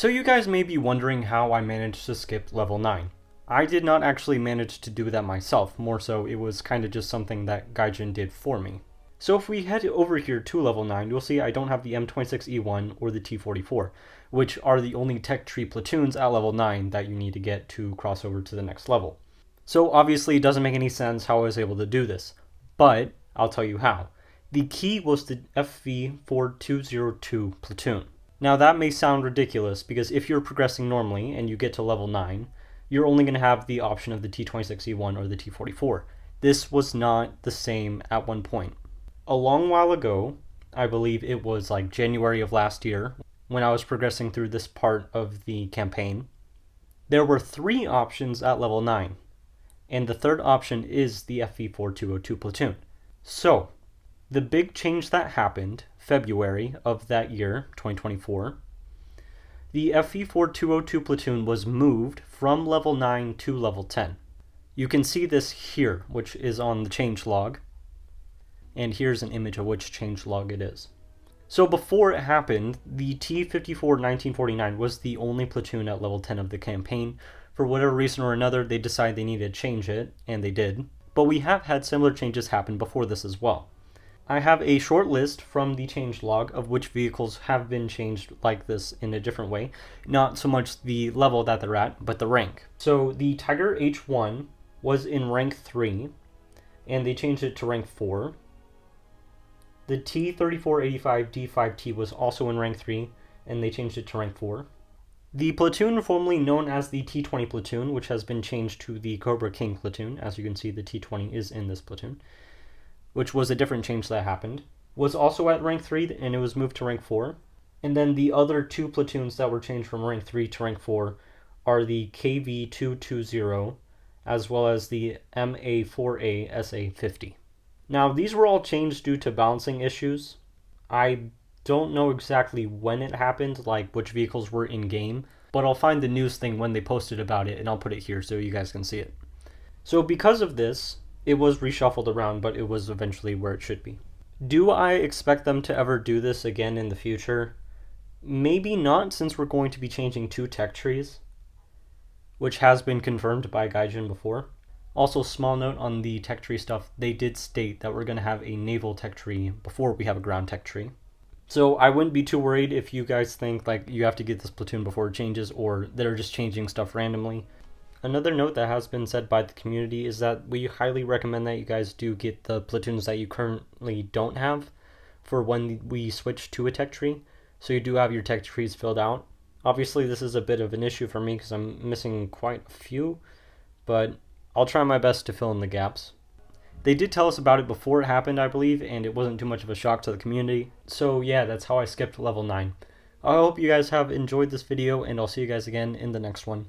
So you guys may be wondering how I managed to skip level 9. I did not actually manage to do that myself, more so it was kind of just something that Gaijin did for me. So if we head over here to level 9, you'll see I don't have the M26E1 or the T44, which are the only tech tree platoons at level 9 that you need to get to cross over to the next level. So obviously it doesn't make any sense how I was able to do this, but I'll tell you how. The key was the FV4202 platoon. Now that may sound ridiculous because if you're progressing normally and you get to level 9, you're only going to have the option of the T26E1 or the T44. This was not the same at one point. A long while ago, I believe it was like January of last year, when I was progressing through this part of the campaign, there were 3 options at level 9, and the third option is the FV4202 platoon. So, the big change that happened February of that year, 2024, the FV4202 platoon was moved from level 9 to level 10. You can see this here, which is on the change log, and here's an image of which change log it is. So before it happened, the T54-1949 was the only platoon at level 10 of the campaign. For whatever reason or another, they decided they needed to change it, and they did. But we have had similar changes happen before this as well. I have a short list from the change log of which vehicles have been changed like this in a different way. Not so much the level that they're at, but the rank. So the Tiger H1 was in rank 3, and they changed it to rank 4. The T3485D5T was also in rank 3, and they changed it to rank 4. The platoon formerly known as the T20 platoon, which has been changed to the Cobra King platoon, as you can see the T20 is in this platoon, which was a different change that happened, was also at rank 3, and it was moved to rank 4. And then the other 2 platoons that were changed from rank 3 to rank 4 are the KV220, as well as the MA4A SA50. Now, these were all changed due to balancing issues. I don't know exactly when it happened, like which vehicles were in game, but I'll find the news thing when they posted about it, and I'll put it here so you guys can see it. So because of this, it was reshuffled around, but it was eventually where it should be. Do I expect them to ever do this again in the future? Maybe not, since we're going to be changing 2 tech trees, which has been confirmed by Gaijin before. Also, small note on the tech tree stuff, they did state that we're going to have a naval tech tree before we have a ground tech tree. So I wouldn't be too worried if you guys think like you have to get this platoon before it changes, or they're just changing stuff randomly. Another note that has been said by the community is that we highly recommend that you guys do get the platoons that you currently don't have for when we switch to a tech tree, so you do have your tech trees filled out. Obviously this is a bit of an issue for me because I'm missing quite a few, but I'll try my best to fill in the gaps. They did tell us about it before it happened, I believe, and it wasn't too much of a shock to the community. So yeah, that's how I skipped level 9. I hope you guys have enjoyed this video, and I'll see you guys again in the next one.